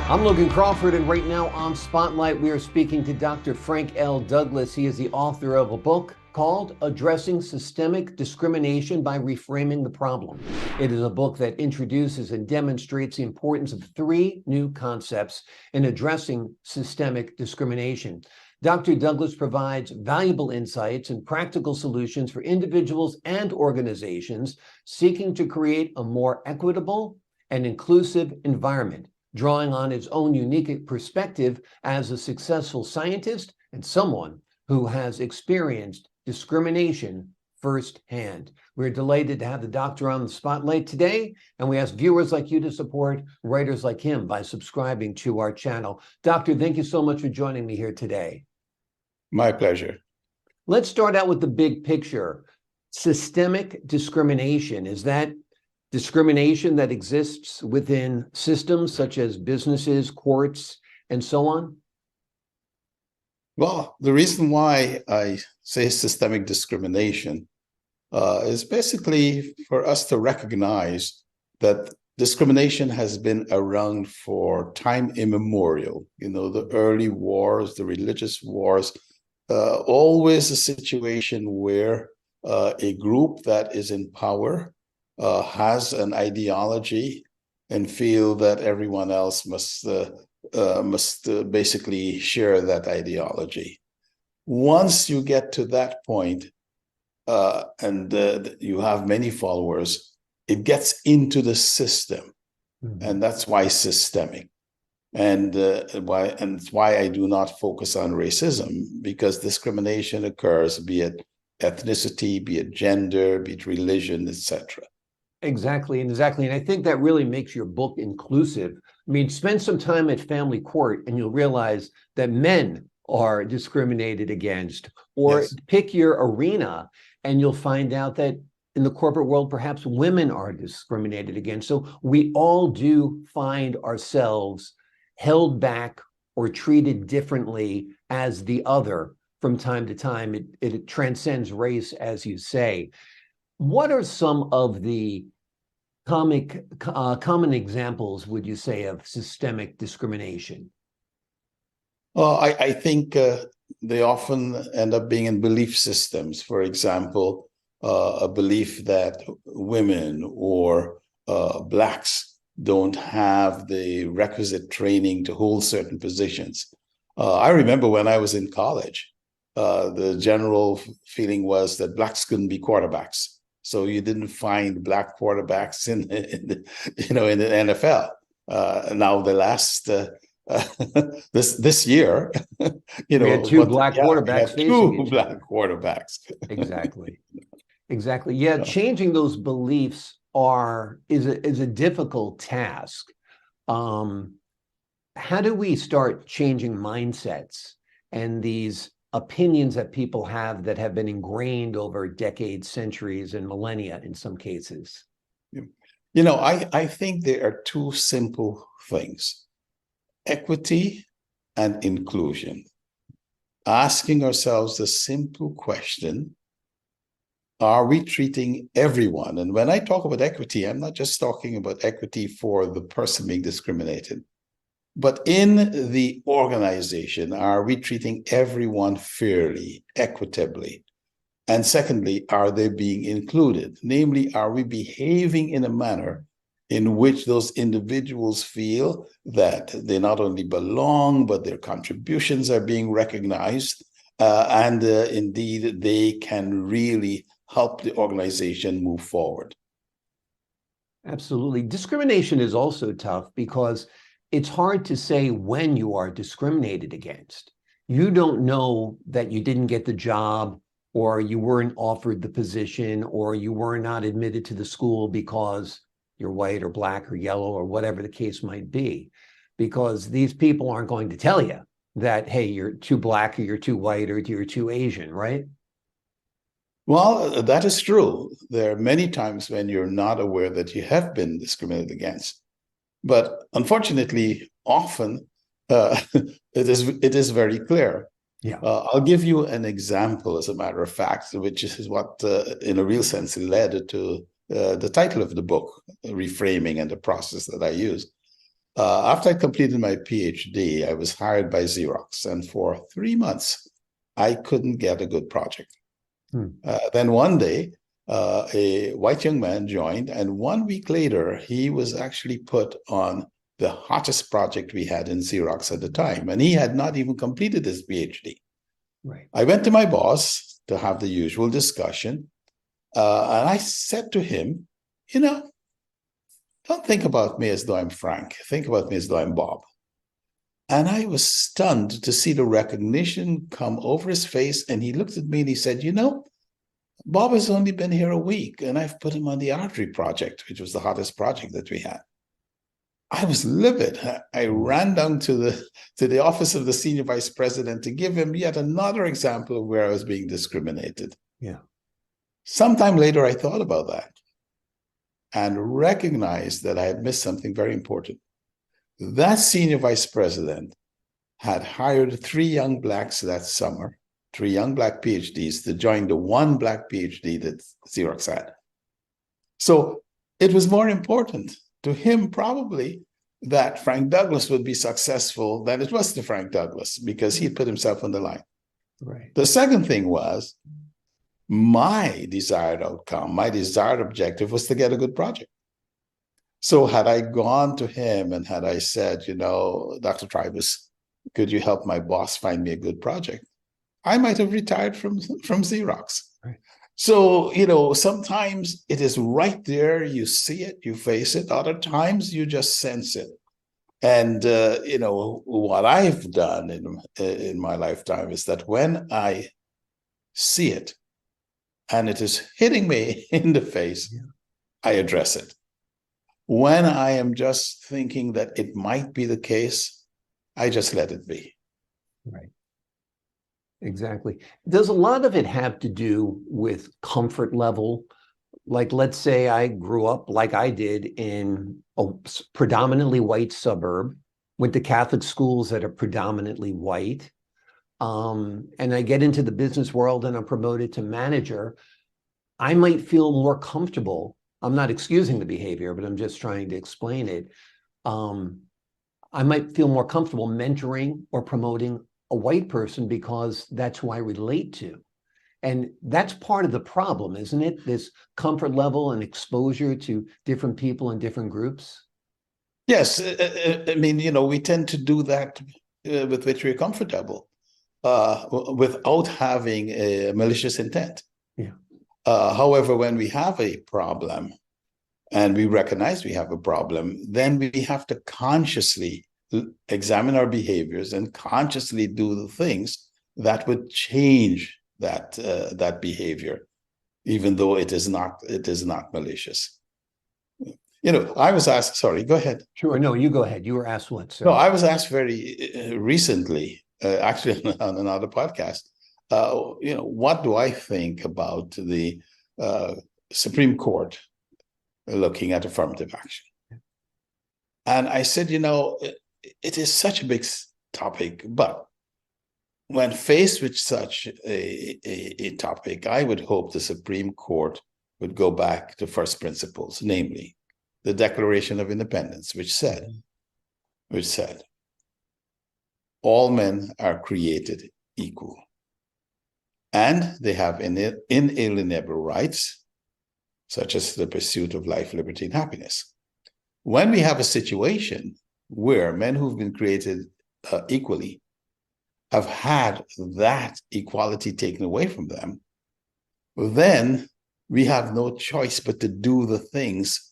I'm Logan Crawford, and right now on Spotlight, we are speaking to Dr. Frank L. Douglas. He is the author of a book called Addressing Systemic Discrimination by Reframing the Problem. It is a book that introduces and demonstrates the importance of three new concepts in addressing systemic discrimination. Dr. Douglas provides valuable insights and practical solutions for individuals and organizations seeking to create a more equitable and inclusive environment, drawing on his own unique perspective as a successful scientist and someone who has experienced discrimination firsthand. We're delighted to have the doctor on the spotlight today, and we ask viewers like you to support writers like him by subscribing to our channel. Doctor, thank you so much for joining me here today. My pleasure. Let's start out with the big picture. Systemic discrimination, is that discrimination that exists within systems such as businesses, courts, and so on? Well, the reason why I say systemic discrimination is basically for us to recognize that discrimination has been around for time immemorial. You know, the early wars, the religious wars, always a situation where a group that is in power has an ideology and feel that everyone else must basically share that ideology. Once you get to that point, and you have many followers, it gets into the system, and that's why systemic. And it's why I do not focus on racism, because discrimination occurs, be it ethnicity, be it gender, be it religion, etc. Exactly. And I think that really makes your book inclusive. I mean, spend some time at family court and you'll realize that men are discriminated against, or Yes. pick your arena and you'll find out that in the corporate world, perhaps women are discriminated against. So we all do find ourselves held back or treated differently as the other from time to time. It transcends race, as you say. What are some of the common examples, would you say, of systemic discrimination? Well, I think they often end up being in belief systems. For example, a belief that women or Blacks don't have the requisite training to hold certain positions. I remember when I was in college, the general feeling was that Blacks couldn't be quarterbacks. So you didn't find Black quarterbacks in the NFL. Now the last this year, we had two black quarterbacks facing each other. Black quarterbacks. Exactly. Yeah, changing those beliefs is a difficult task. How do we start changing mindsets and these opinions that people have that have been ingrained over decades, centuries, and millennia in some cases? You know, I think there are two simple things: equity and inclusion. Asking ourselves the simple question, are we treating everyone? And when I talk about equity, I'm not just talking about equity for the person being discriminated, but in the organization, are we treating everyone fairly, equitably? And secondly, are they being included? Namely, are we behaving in a manner in which those individuals feel that they not only belong, but their contributions are being recognized, and indeed, they can really help the organization move forward? Absolutely. Discrimination is also tough because it's hard to say when you are discriminated against. You don't know that you didn't get the job, or you weren't offered the position, or you were not admitted to the school because you're white or Black or yellow or whatever the case might be, because these people aren't going to tell you that, hey, you're too Black or you're too white or you're too Asian, right? Well, that is true. There are many times when you're not aware that you have been discriminated against. But unfortunately, often it is very clear. Yeah. I'll give you an example, as a matter of fact, which is what, in a real sense, led to the title of the book, Reframing, and the process that I use. After I completed my PhD, I was hired by Xerox, and for 3 months, I couldn't get a good project. Then one day, a white young man joined, and 1 week later, he was actually put on the hottest project we had in Xerox at the time, and he had not even completed his PhD. Right. I went to my boss to have the usual discussion, and I said to him, don't think about me as though I'm Frank. Think about me as though I'm Bob. And I was stunned to see the recognition come over his face, and he looked at me and he said, Bob has only been here a week, and I've put him on the artery project, which was the hottest project that we had. I was livid. I ran down to the office of the senior vice president to give him yet another example of where I was being discriminated. Yeah. Sometime later, I thought about that and recognized that I had missed something very important. That senior vice president had hired 3 young blacks that summer, 3 young black PhDs to join the 1 black PhD that Xerox had. So it was more important to him probably that Frank Douglas would be successful than it was to Frank Douglas, because he put himself on the line. Right. The second thing was my desired outcome, my desired objective was to get a good project. So had I gone to him and had I said, Dr. Tribus, could you help my boss find me a good project? I might have retired from Xerox. Right. So, sometimes it is right there. You see it, you face it. Other times you just sense it. And, what I've done in my lifetime is that when I see it and it is hitting me in the face, I address it. When I am just thinking that it might be the case, I just let it be. Right. Exactly. Does a lot of it have to do with comfort level? Like, let's say I grew up like I did in a predominantly white suburb, went to Catholic schools that are predominantly white, and I get into the business world and I'm promoted to manager. I might feel more comfortable. I'm not excusing the behavior, but I'm just trying to explain it. I might feel more comfortable mentoring or promoting a white person because that's who I relate to. And that's part of the problem, isn't it? This comfort level and exposure to different people and different groups. Yes. I mean, we tend to do that with which we're comfortable without having a malicious intent. Yeah. However, when we have a problem and we recognize we have a problem, then we have to consciously examine our behaviors and consciously do the things that would change that behavior, even though it is not malicious. I was asked, sorry, go ahead. Sure, no, you go ahead. You were asked what, sir? No, I was asked very recently, actually on another podcast, what do I think about the Supreme Court looking at affirmative action? And I said, it is such a big topic, but when faced with such a topic, I would hope the Supreme Court would go back to first principles, namely the Declaration of Independence, which said, all men are created equal, and they have inalienable rights, such as the pursuit of life, liberty, and happiness. When we have a situation where men who've been created equally have had that equality taken away from them, then we have no choice but to do the things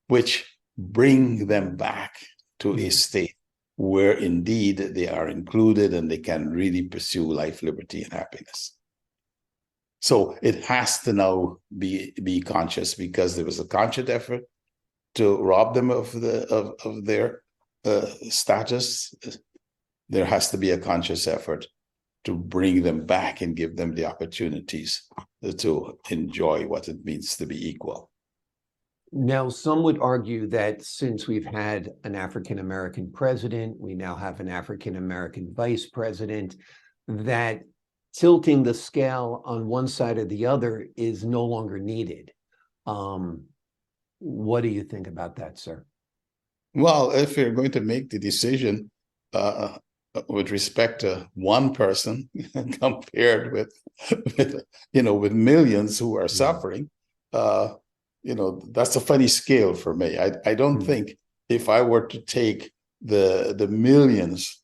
which bring them back to a state where indeed they are included and they can really pursue life, liberty, and happiness. So it has to now be conscious, because there was a conscious effort to rob them of their status. There has to be a conscious effort to bring them back and give them the opportunities to enjoy what it means to be equal. Now, some would argue that since we've had an African-American president, we now have an African-American vice president, that tilting the scale on one side or the other is no longer needed. What do you think about that, sir? Well, if you're going to make the decision with respect to one person compared with millions who are suffering, that's a funny scale for me. I don't think if I were to take the millions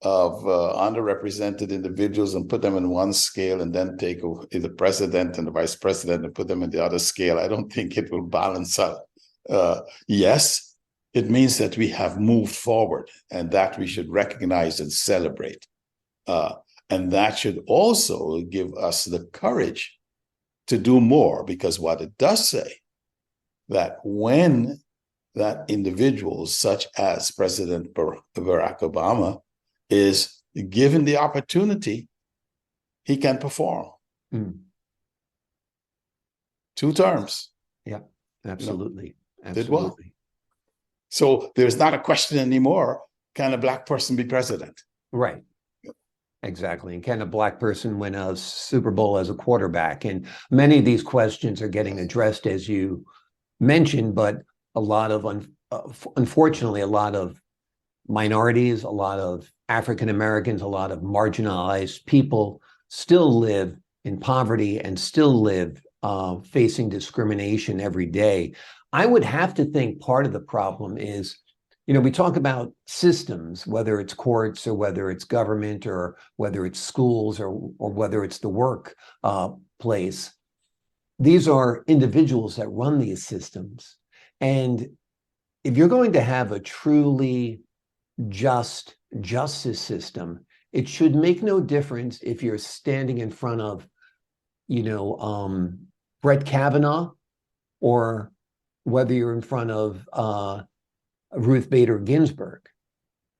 of underrepresented individuals and put them in one scale and then take the president and the vice president and put them in the other scale, I don't think it will balance out. Yes, it means that we have moved forward and that we should recognize and celebrate. And that should also give us the courage to do more, because what it does say, that when that individual, such as President Barack Obama, is given the opportunity, he can perform. 2 terms. Yeah, absolutely. Did well. So there's not a question anymore, can a Black person be president? Right. Exactly. And can a Black person win a Super Bowl as a quarterback? And many of these questions are getting addressed, as you mentioned, but a lot of, unfortunately, a lot of minorities, a lot of African Americans, a lot of marginalized people still live in poverty and still live facing discrimination every day. I would have to think part of the problem is, we talk about systems, whether it's courts or whether it's government or whether it's schools or whether it's the work place. These are individuals that run these systems. And if you're going to have a truly just justice system, it should make no difference if you're standing in front of, Brett Kavanaugh, or whether you're in front of Ruth Bader Ginsburg.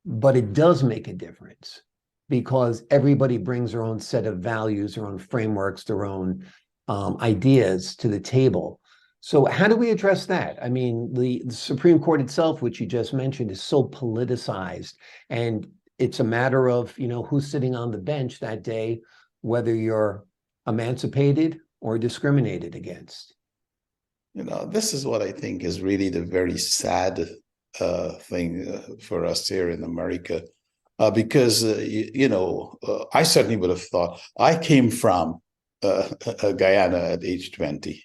But it does make a difference because everybody brings their own set of values, their own frameworks, their own ideas to the table. So how do we address that? I mean, the Supreme Court itself, which you just mentioned, is so politicized, and it's a matter of, who's sitting on the bench that day, whether you're emancipated or discriminated against. This is what I think is really the very sad thing for us here in America, because, I certainly would have thought, I came from Guyana at age 20.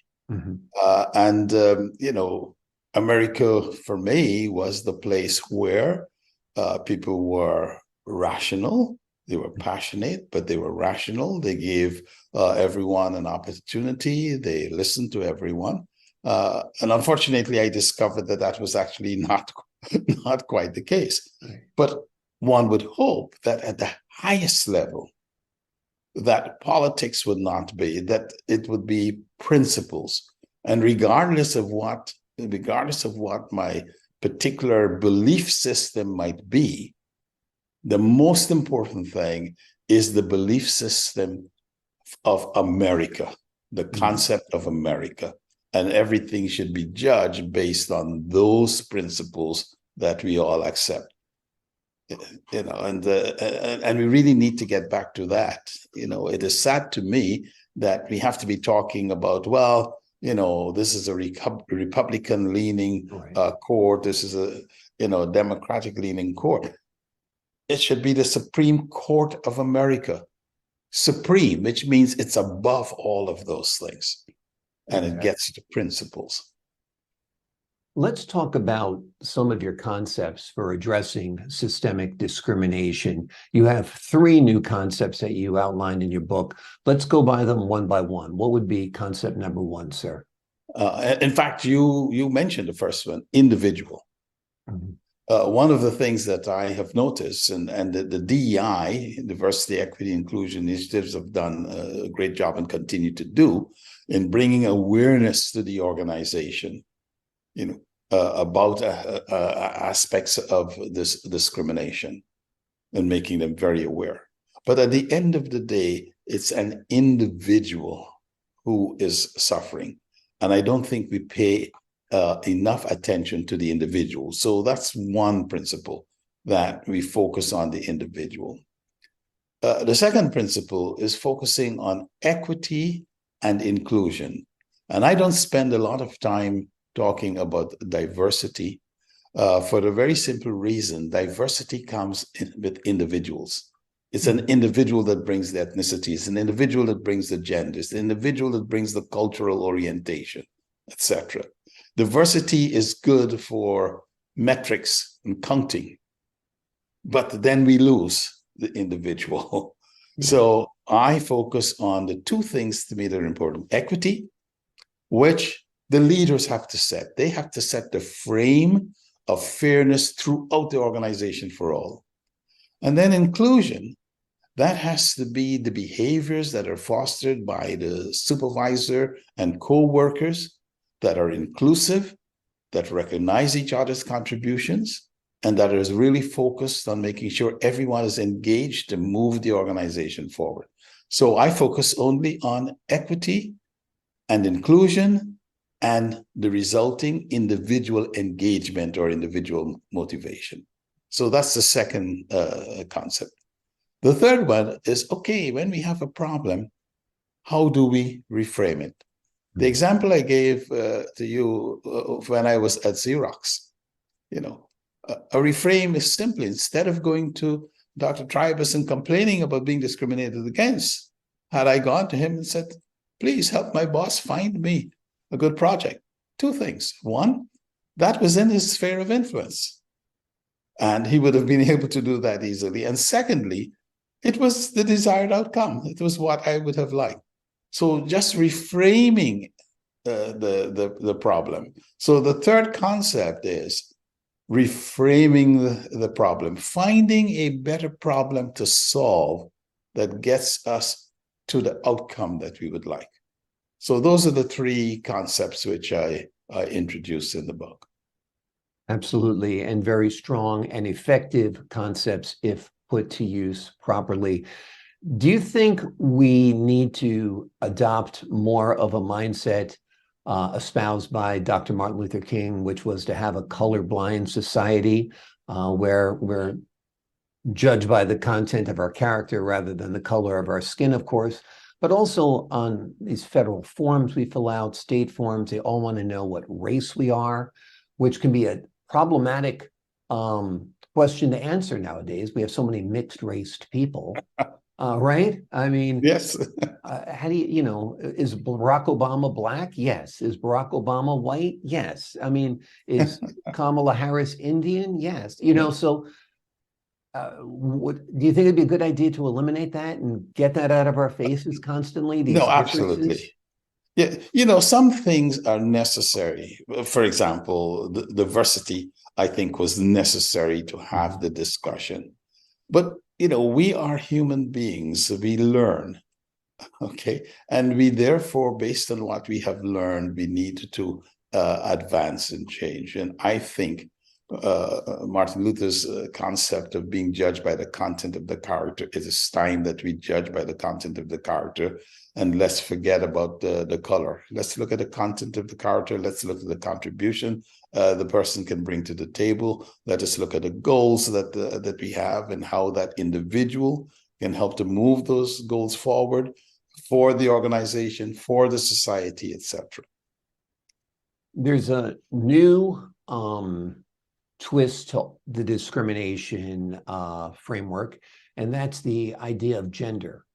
And America for me was the place where people were rational. They were passionate, but they were rational. They gave everyone an opportunity. They listened to everyone. And unfortunately, I discovered that was actually not quite the case. But one would hope that at the highest level, that politics would not be, that it would be principles. And regardless of what my particular belief system might be, the most important thing is the belief system of America, the concept of America. And everything should be judged based on those principles that we all accept. And we really need to get back to that. It is sad to me that we have to be talking about, this is a Republican-leaning court. This is a Democratic-leaning court. It should be the Supreme Court of America. Supreme, which means it's above all of those things, and it gets to principles. Let's talk about some of your concepts for addressing systemic discrimination. You have 3 new concepts that you outlined in your book. Let's go by them one by one. What would be concept number 1, sir? In fact, you mentioned the first one, individual. One of the things that I have noticed, and the DEI, Diversity, Equity, Inclusion initiatives, have done a great job and continue to do in bringing awareness to the organization, about aspects of this discrimination and making them very aware. But at the end of the day, it's an individual who is suffering. And I don't think we pay enough attention to the individual. So that's one principle, that we focus on the individual. The second principle is focusing on equity and inclusion. And I don't spend a lot of time talking about diversity, for the very simple reason diversity comes with individuals. It's an individual that brings the ethnicity. It's an individual that brings the gender. It's an individual that brings the cultural orientation, etc. Diversity is good for metrics and counting, but then we lose the individual. Yeah. So I focus on the two things to me that are important. Equity, which the leaders have to set. They have to set the frame of fairness throughout the organization for all. And then inclusion, that has to be the behaviors that are fostered by the supervisor and co-workers that are inclusive, that recognize each other's contributions, and that is really focused on making sure everyone is engaged to move the organization forward. So I focus only on equity and inclusion and the resulting individual engagement or individual motivation. So that's the second concept. The third one is, okay, when we have a problem, how do we reframe it? The example I gave to you when I was at Xerox, a reframe is simply, instead of going to Dr. Tribus and complaining about being discriminated against, had I gone to him and said, please help my boss find me a good project. Two things. One, that was in his sphere of influence, and he would have been able to do that easily. And secondly, it was the desired outcome. It was what I would have liked. So just reframing the problem. So the third concept is reframing the problem, finding a better problem to solve that gets us to the outcome that we would like. So those are the three concepts which I introduced in the book. Absolutely, and very strong and effective concepts if put to use properly. Do you think we need to adopt more of a mindset espoused by Dr. Martin Luther King, which was to have a colorblind society where we're judged by the content of our character rather than the color of our skin, of course, but also on these federal forms we fill out, state forms, they all want to know what race we are, which can be a problematic question to answer nowadays. We have so many mixed-raced people, right? I mean, yes. How do you, is Barack Obama black? Yes. Is Barack Obama white? Yes. I mean, is Kamala Harris Indian? Yes. So do you think it'd be a good idea to eliminate that and get that out of our faces constantly? These No, absolutely. Yeah, some things are necessary. For example, the diversity, I think, was necessary to have the discussion. But, we are human beings. We learn, okay? And we therefore, based on what we have learned, we need to advance and change. And I think Martin Luther's concept of being judged by the content of the character, it is time that we judge by the content of the character, and let's forget about the color. Let's look at the content of the character. Let's look at the contribution the person can bring to the table. Let us look at the goals that we have and how that individual can help to move those goals forward for the organization, for the society, etc. There's a new twist to the discrimination framework, and that's the idea of gender.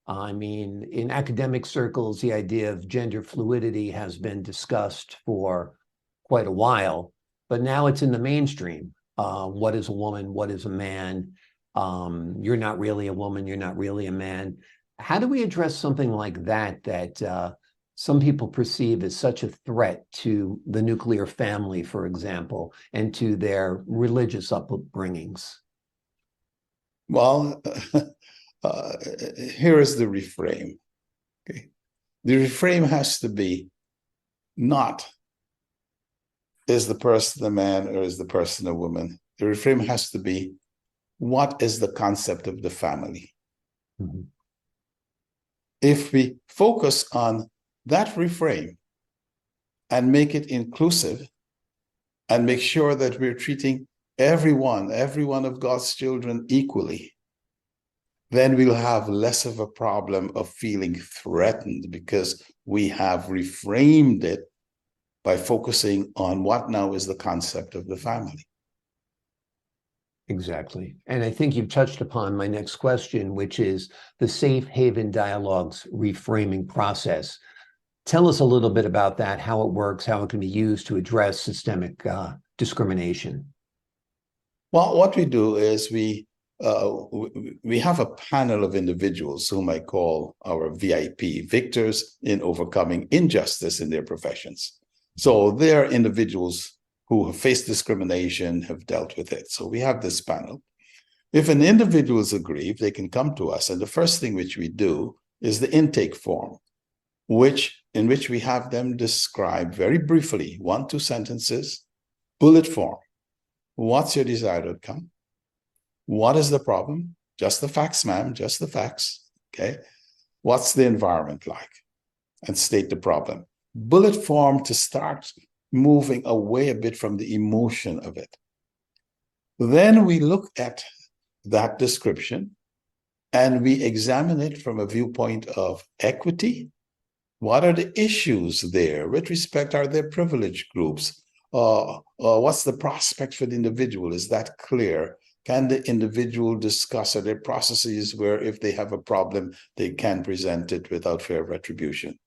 I mean, in academic circles, the idea of gender fluidity has been discussed for quite a while, but now it's in the mainstream. What is a woman? What is a man? You're not really a woman. You're not really a man. How do we address something like that some people perceive as such a threat to the nuclear family, for example, and to their religious upbringings? Well, here is the reframe. Okay. The reframe has to be not, is the person a man or is the person a woman? The reframe has to be, what is the concept of the family? Mm-hmm. If we focus on that reframe and make it inclusive and make sure that we're treating every one of God's children equally, then we'll have less of a problem of feeling threatened, because we have reframed it by focusing on what now is the concept of the family. Exactly. And I think you've touched upon my next question, which is the Safe Haven Dialogues reframing process. Tell us a little bit about that, how it works, how it can be used to address systemic discrimination. Well, what we do is we have a panel of individuals whom I call our VIP, victors in overcoming injustice in their professions. So they're individuals who have faced discrimination, have dealt with it. So we have this panel. If an individual is aggrieved, they can come to us. And the first thing which we do is the intake form, in which we have them describe very briefly, 1-2 sentences, bullet form. What's your desired outcome? What is the problem? Just the facts, ma'am, just the facts. Okay. What's the environment like? And state the problem. Bullet form to start moving away a bit from the emotion of it. Then we look at that description and we examine it from a viewpoint of equity. What are the issues there with respect? Are there privileged groups? What's the prospect for the individual? Is that clear? Can the individual discuss, are there processes where if they have a problem, they can present it without fear of retribution?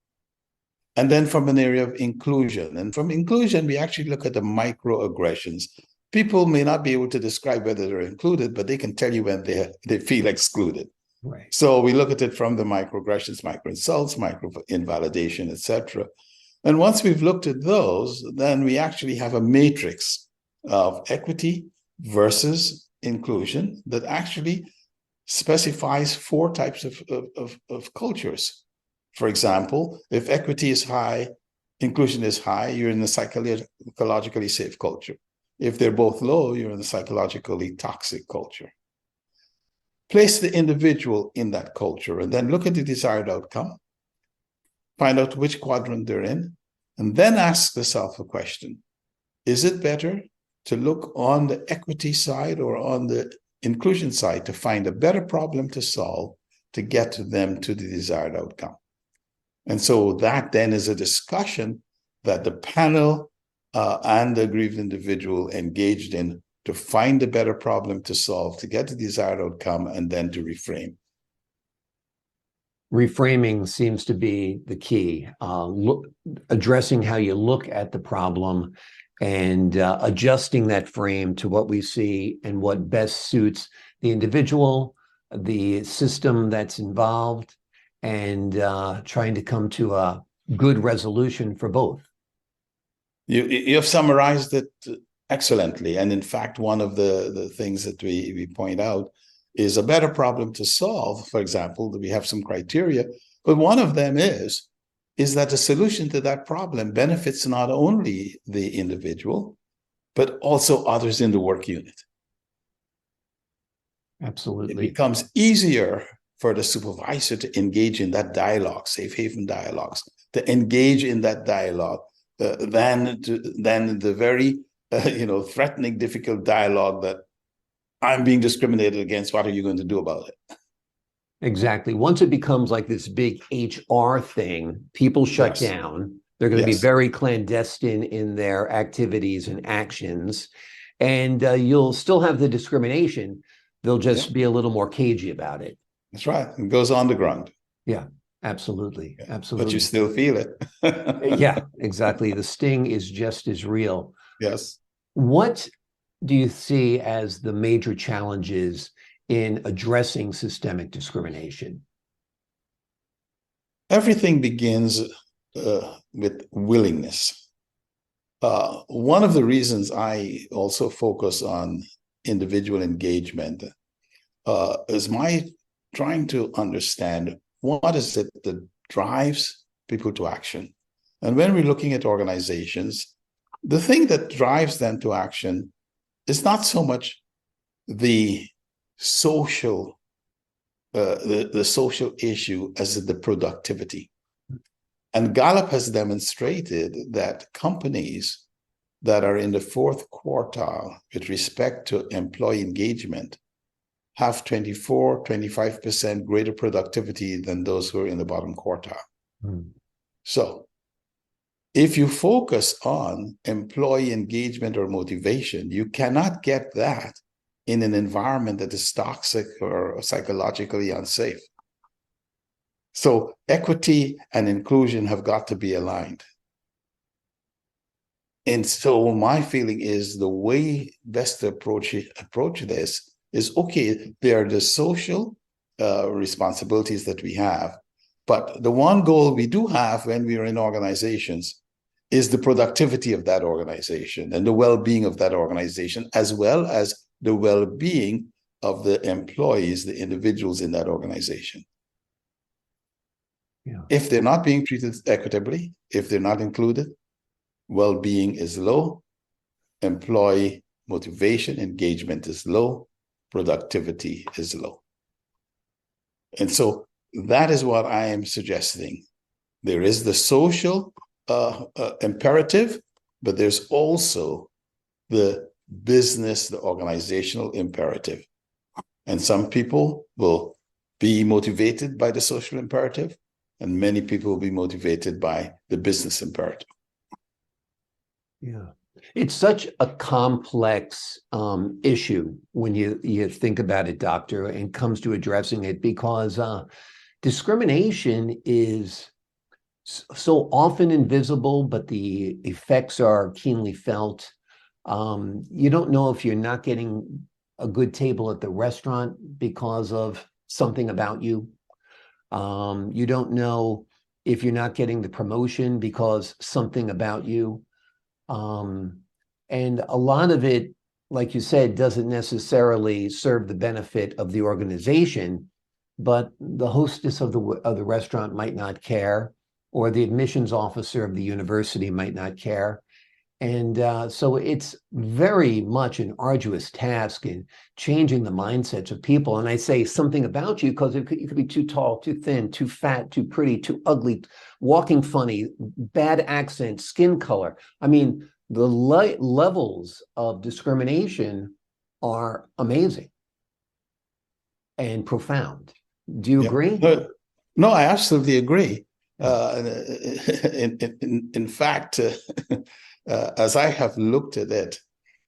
And then from an area of inclusion. And from inclusion, we actually look at the microaggressions. People may not be able to describe whether they're included, but they can tell you when they feel excluded. Right. So we look at it from the microaggressions, micro-insults, micro-invalidation, etc. And once we've looked at those, then we actually have a matrix of equity versus inclusion that actually specifies 4 types of cultures. For example, if equity is high, inclusion is high, you're in the psychologically safe culture. If they're both low, you're in the psychologically toxic culture. Place the individual in that culture and then look at the desired outcome, find out which quadrant they're in, and then ask yourself a question. Is it better to look on the equity side or on the inclusion side to find a better problem to solve to get to them to the desired outcome? And so that then is a discussion that the panel and the aggrieved individual engaged in to find a better problem to solve, to get the desired outcome, and then to reframe. Reframing seems to be the key. Addressing how you look at the problem and adjusting that frame to what we see and what best suits the individual, the system that's involved, and trying to come to a good resolution for both. You have summarized it excellently. And in fact, one of the things that we point out is a better problem to solve. For example, that we have some criteria, but one of them is that the solution to that problem benefits not only the individual, but also others in the work unit. Absolutely. It becomes easier for the supervisor to engage in that dialogue, safe haven dialogues, to engage in that dialogue than the very threatening, difficult dialogue that I'm being discriminated against. What are you going to do about it? Exactly. Once it becomes like this big HR thing, people shut down. They're going to be very clandestine in their activities and actions. And you'll still have the discrimination. They'll just be a little more cagey about it. That's right. It goes on the ground. Yeah, absolutely. Absolutely. But you still feel it. Yeah, exactly. The sting is just as real. Yes. What do you see as the major challenges in addressing systemic discrimination? Everything begins with willingness. One of the reasons I also focus on individual engagement is my trying to understand what is it that drives people to action. And when we're looking at organizations, the thing that drives them to action is not so much the social the social issue as the productivity. And Gallup has demonstrated that companies that are in the 4th quartile with respect to employee engagement have 25% greater productivity than those who are in the bottom quartile. So if you focus on employee engagement or motivation, you cannot get that in an environment that is toxic or psychologically unsafe. So equity and inclusion have got to be aligned. And so my feeling is the way best to approach this is, okay, there are the social responsibilities that we have, but the one goal we do have when we are in organizations is the productivity of that organization and the well-being of that organization, as well as the well-being of the employees, the individuals in that organization. Yeah. If they're not being treated equitably, if they're not included, well-being is low, employee motivation, engagement is low, productivity is low. And so that is what I am suggesting. There is the social imperative, but there's also the business, the organizational imperative. And some people will be motivated by the social imperative, and many people will be motivated by the business imperative. Yeah. It's such a complex issue when you think about it, doctor, and comes to addressing it, because discrimination is so often invisible, but the effects are keenly felt. You don't know if you're not getting a good table at the restaurant because of something about you. You don't know if you're not getting the promotion because something about you. And a lot of it, like you said, doesn't necessarily serve the benefit of the organization, but the hostess of the restaurant might not care, or the admissions officer of the university might not care. And so it's very much an arduous task in changing the mindsets of people. And I say something about you because you could be too tall, too thin, too fat, too pretty, too ugly, walking funny, bad accent, skin color. I mean, the levels of discrimination are amazing and profound. Do you agree? No, I absolutely agree. In fact, as I have looked at it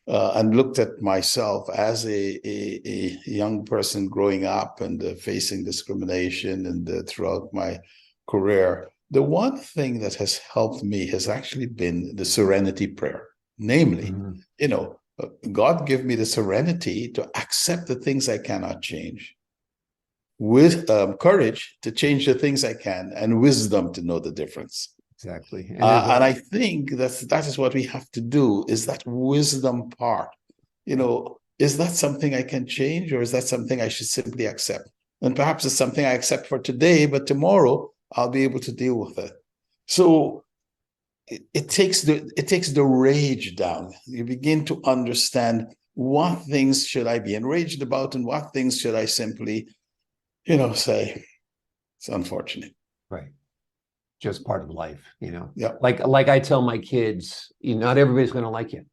and looked at myself as a young person growing up and facing discrimination and throughout my career, the one thing that has helped me has actually been the serenity prayer. Namely, God give me the serenity to accept the things I cannot change, with courage to change the things I can, and wisdom to know the difference. Exactly. And I think that is what we have to do, is that wisdom part. Is that something I can change, or is that something I should simply accept? And perhaps it's something I accept for today, but tomorrow I'll be able to deal with it. So it takes the rage down. You begin to understand what things should I be enraged about and what things should I simply, say, it's unfortunate. Right. Just part of life, Yeah. Like I tell my kids, not everybody's going to like you.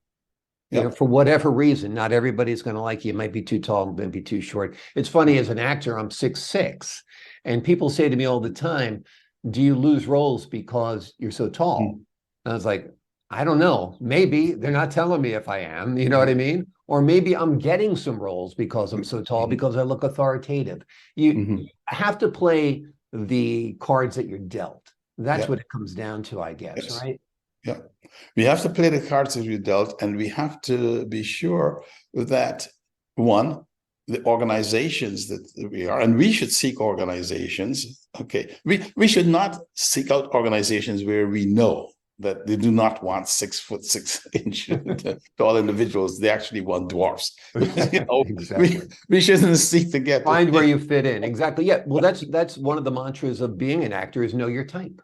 For whatever reason, not everybody's going to like you. You might be too tall, might be too short. It's funny, as an actor, I'm 6'6", and people say to me all the time, do you lose roles because you're so tall? And I was like, I don't know. Maybe they're not telling me if I am, you know what I mean? Or maybe I'm getting some roles because I'm so tall, because I look authoritative. You have to play the cards that you're dealt. That's what it comes down to, I guess, right? Yeah. We have to play the cards that we dealt, and we have to be sure that, one, the organizations that we are, and we should seek organizations. Okay. We should not seek out organizations where we know that they do not want 6'6" tall individuals. They actually want dwarfs. Exactly. We shouldn't seek to get find where you fit in. Exactly. Yeah. Well, that's one of the mantras of being an actor, is know your type.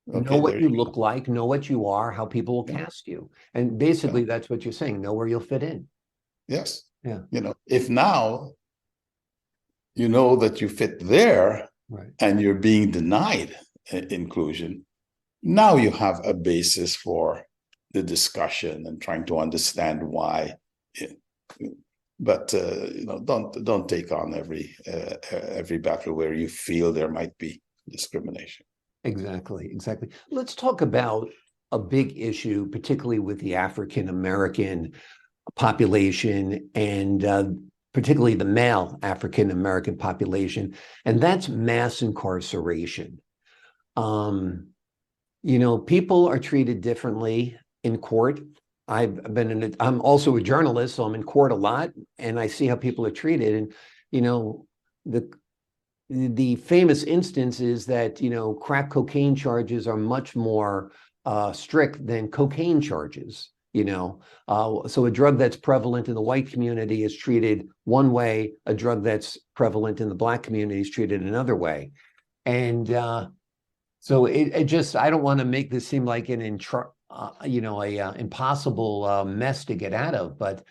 Know what you look like, know what you are, how people will cast you. And basically that's what you're saying. Know where you'll fit in. Yes. Yeah. If now you know that you fit there, right, and you're being denied inclusion, now you have a basis for the discussion and trying to understand why. But don't take on every battle where you feel there might be discrimination. Exactly. Let's talk about a big issue, particularly with the African American population, and particularly the male African American population, and that's mass incarceration. People are treated differently in court. I'm also a journalist, so I'm in court a lot, and I see how people are treated. And the famous instance is that crack cocaine charges are much more strict than cocaine charges. So a drug that's prevalent in the white community is treated one way, a drug that's prevalent in the Black community is treated another way. And so it just, I don't want to make this seem like an impossible mess to get out of. But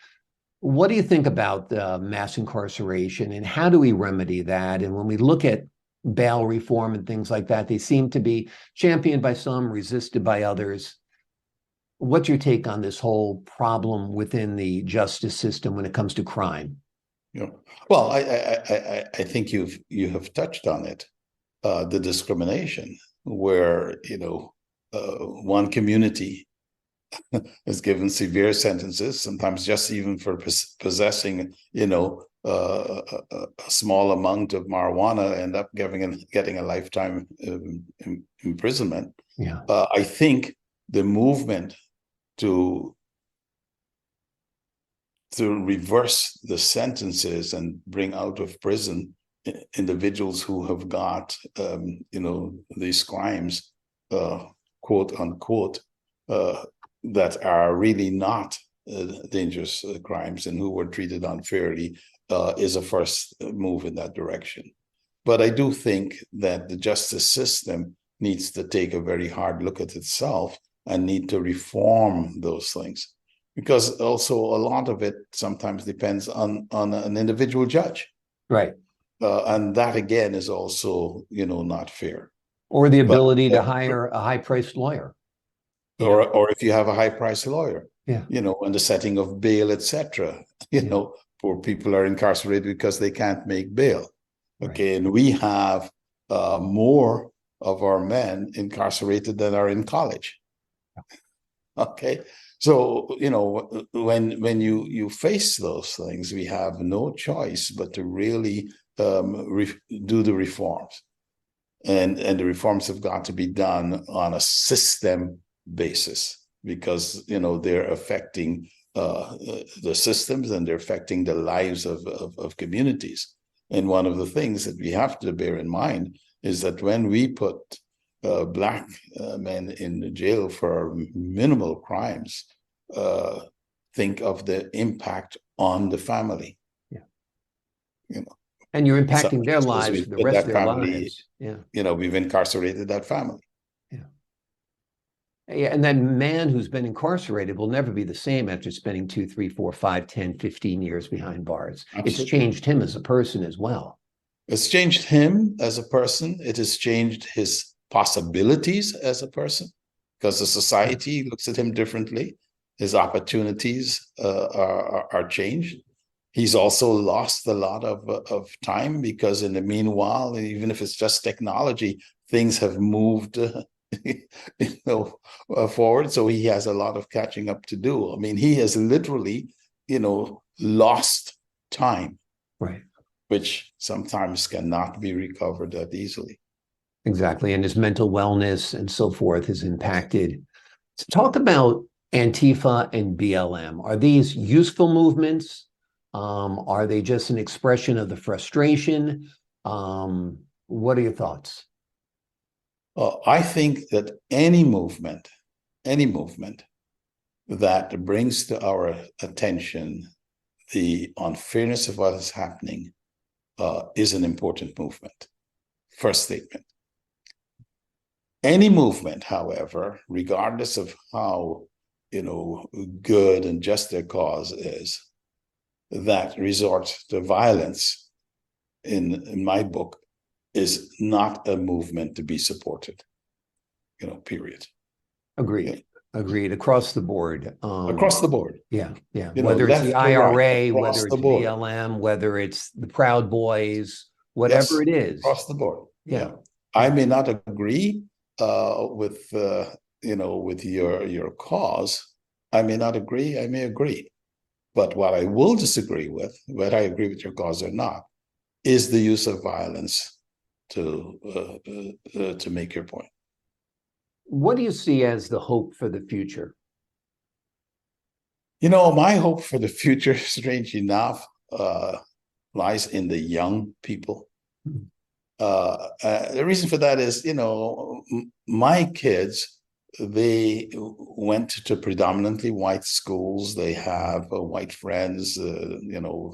what do you think about mass incarceration, and how do we remedy that? And when we look at bail reform and things like that, they seem to be championed by some, resisted by others. What's your take on this whole problem within the justice system when it comes to crime? Yeah. Well, I think you have touched on it, the discrimination, where one community is given severe sentences, sometimes just even for possessing a small amount of marijuana, end up getting a lifetime imprisonment. Yeah. I think the movement to reverse the sentences and bring out of prison individuals who have got these crimes, quote unquote, that are really not dangerous crimes and who were treated unfairly, is a first move in that direction. But I do think that the justice system needs to take a very hard look at itself and need to reform those things, because also a lot of it sometimes depends on an individual judge. Right. And that again is also, not fair. Or the ability to hire a high-priced lawyer. Or if you have a high-priced lawyer, yeah, in the setting of bail, etc. Poor people are incarcerated because they can't make bail. Okay, right. And we have more of our men incarcerated than are in college. Okay, so when you face those things, we have no choice but to really do the reforms, and the reforms have got to be done on a system basis, because they're affecting the systems, and they're affecting the lives of communities. And one of the things that we have to bear in mind is that when we put Black men in jail for minimal crimes, think of the impact on the family. Yeah. And you're impacting their lives for the rest of their lives. Yeah. We've incarcerated that family. Yeah, and that man who's been incarcerated will never be the same after spending 2, 3, 4, 5, 10, 15 years behind bars. Absolutely. It's changed him as a person as well. It's changed him as a person. It has changed his possibilities as a person, because the society looks at him differently. His opportunities are changed. He's also lost a lot of time, because in the meanwhile, even if it's just technology, things have moved forward. So he has a lot of catching up to do. I mean, he has literally, lost time, right, which sometimes cannot be recovered that easily. Exactly. And his mental wellness and so forth is impacted. So talk about Antifa and BLM. Are these useful movements? Are they just an expression of the frustration? What are your thoughts? I think that any movement that brings to our attention the unfairness of what is happening is an important movement. First statement. Any movement, however, regardless of how good and just their cause is, that resorts to violence, in my book, is not a movement to be supported. Period. Agreed. Yeah. Agreed. Across the board. Across the board. Yeah. Whether it's the IRA, whether it's board. BLM, whether it's the Proud Boys, whatever it is. Across the board. Yeah. I may not agree with your cause. I may not agree. I may agree. But what I will disagree with, whether I agree with your cause or not, is the use of violence to make your point. What do you see as the hope for the future? You know, my hope for the future, strangely enough, lies in the young people. The reason for that is, you know, my kids, they went to predominantly white schools. They have white friends, their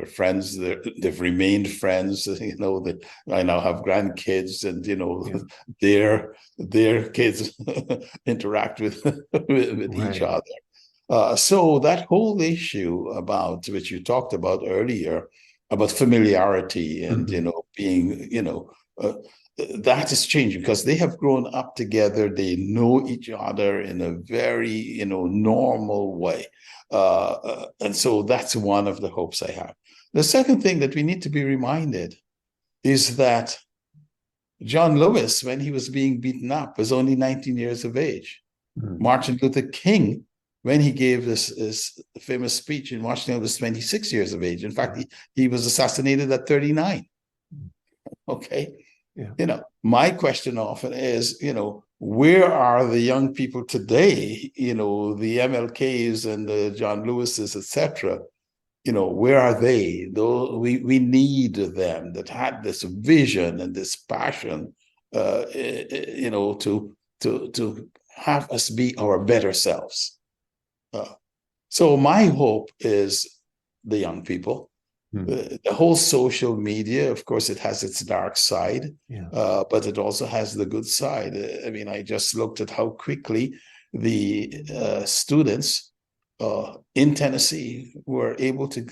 friends, they've remained friends, that I now have grandkids, and, their kids interact with each Right. other. So that whole issue about which you talked about earlier, about familiarity and, being, that is changing because they have grown up together. They know each other in a very, normal way. And so that's one of the hopes I have. The second thing that we need to be reminded is that John Lewis, when he was being beaten up, was only 19 years of age. Martin Luther King, when he gave this famous speech in Washington, was 26 years of age. In fact, he was assassinated at 39. Okay. Yeah. My question often is, where are the young people today? The MLKs and the John Lewises, etc. Where are they? Though we need them that had this vision and this passion, to have us be our better selves. So my hope is the young people. The whole social media, of course, it has its dark side, but it also has the good side. I mean, I just looked at how quickly the students in Tennessee were able to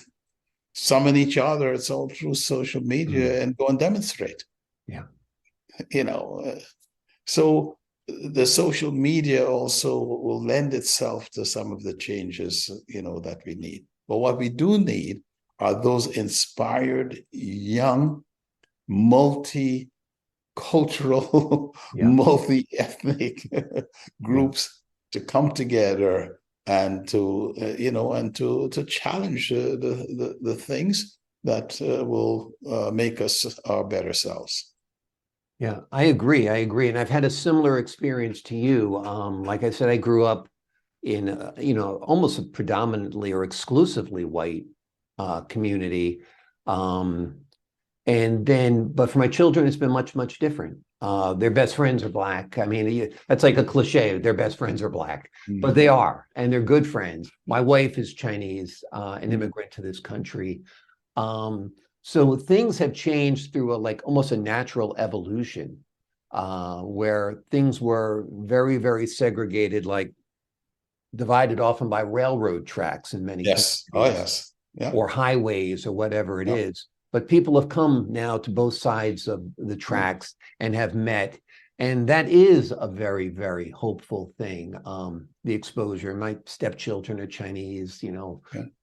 summon each other. It's all through social media and go and demonstrate. Yeah. So the social media also will lend itself to some of the changes, that we need. But what we do need are those inspired, young, multi-cultural, multi-ethnic groups to come together and to, to challenge the things that will make us our better selves. Yeah, I agree. And I've had a similar experience to you. Like I said, I grew up in, almost a predominantly or exclusively white community. But for my children, it's been much, much different. Their best friends are Black. I mean, that's like a cliche. Their best friends are Black, but they are, and they're good friends. My wife is Chinese, an immigrant to this country. So things have changed through almost a natural evolution, where things were very, very segregated, like divided often by railroad tracks in many communities. Oh, yes. Yeah. Or highways or whatever it is. But people have come now to both sides of the tracks and have met. And that is a very, very hopeful thing. The exposure. My stepchildren are Chinese,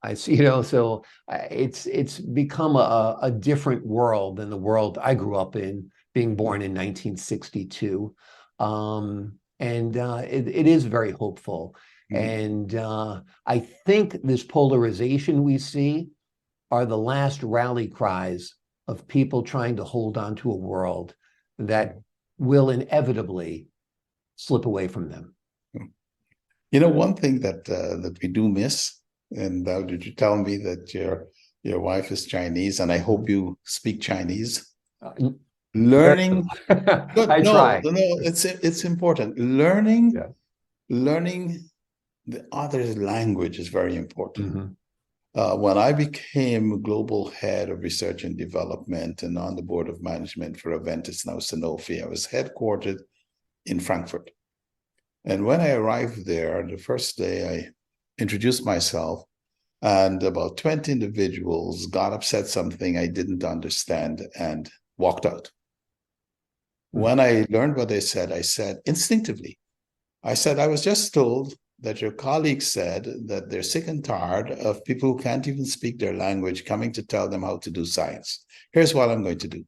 I see, so it's become a different world than the world I grew up in, being born in 1962. It is very hopeful. And I think this polarization we see are the last rally cries of people trying to hold on to a world that will inevitably slip away from them. One thing that we do miss, and did you tell me that your wife is Chinese, and I hope you speak Chinese? Learning, I try. No, it's important. Learning the other language is very important. When I became global head of research and development and on the board of management for Aventis, now Sanofi, I was headquartered in Frankfurt. And when I arrived there, the first day I introduced myself, and about 20 individuals got up, said something I didn't understand, and walked out. When I learned what they said, I said instinctively, I was just told that your colleagues said that they're sick and tired of people who can't even speak their language coming to tell them how to do science. Here's what I'm going to do.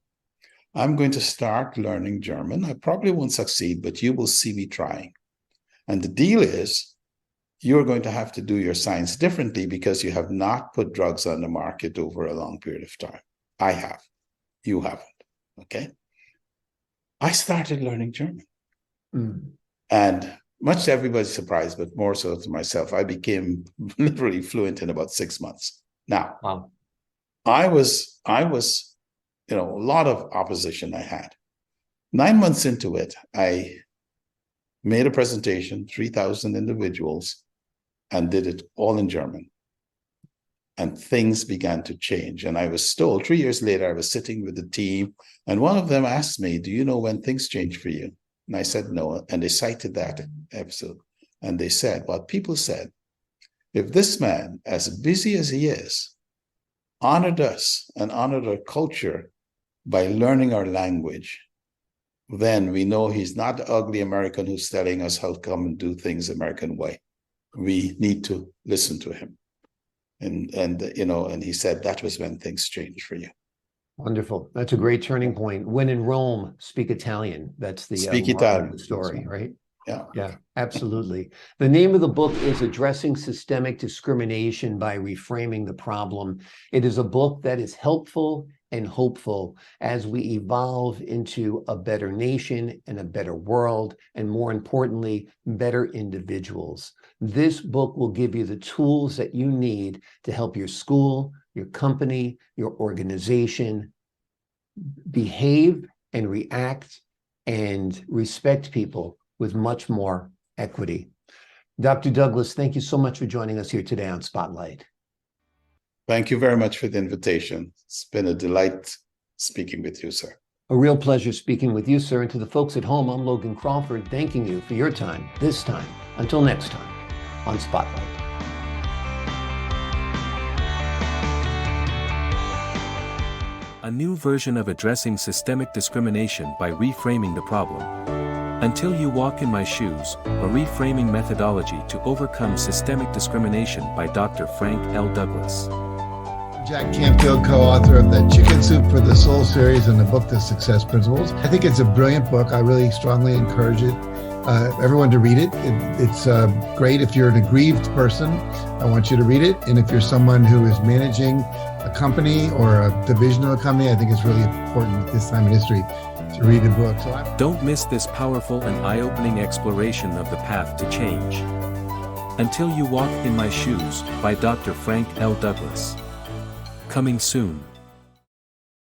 I'm going to start learning German. I probably won't succeed, but you will see me trying. And the deal is, you're going to have to do your science differently because you have not put drugs on the market over a long period of time. I have. You haven't. Okay? I started learning German. And much to everybody's surprise, but more so to myself, I became literally fluent in about 6 months. Now, Wow. I was, a lot of opposition I had. 9 months into it, I made a presentation, 3,000 individuals, and did it all in German. And things began to change. And I was told 3 years later, I was sitting with the team, and one of them asked me, do you know when things change for you? And I said, no. And they cited that episode. And they said, well, people said, if this man, as busy as he is, honored us and honored our culture by learning our language, then we know he's not the ugly American who's telling us how to come and do things American way. We need to listen to him. And he said that was when things changed for you. Wonderful. That's a great turning point. When in Rome, speak Italian. That's the Speak moral of Italian. the story, right? Yeah. Yeah, absolutely. The name of the book is Addressing Systemic Discrimination by Reframing the Problem. It is a book that is helpful and hopeful as we evolve into a better nation and a better world, and more importantly, better individuals. This book will give you the tools that you need to help your school, your company, your organization behave and react and respect people with much more equity. Dr. Douglas, thank you so much for joining us here today on Spotlight. Thank you very much for the invitation. It's been a delight speaking with you, sir. A real pleasure speaking with you, sir. And to the folks at home, I'm Logan Crawford, thanking you for your time this time. Until next time on Spotlight. A new version of Addressing Systemic Discrimination by Reframing the Problem. Until You Walk in My Shoes, a reframing methodology to overcome systemic discrimination by Dr. Frank L. Douglas. Jack Canfield, co-author of the Chicken Soup for the Soul series and the book, The Success Principles. I think it's a brilliant book. I really strongly encourage it. Everyone to read it. It's great if you're an aggrieved person. I want you to read it. And if you're someone who is managing a company or a division of a company, I think it's really important at this time in history to read the book. Don't miss this powerful and eye-opening exploration of the path to change. Until You Walk in My Shoes by Dr. Frank L. Douglas. Coming soon.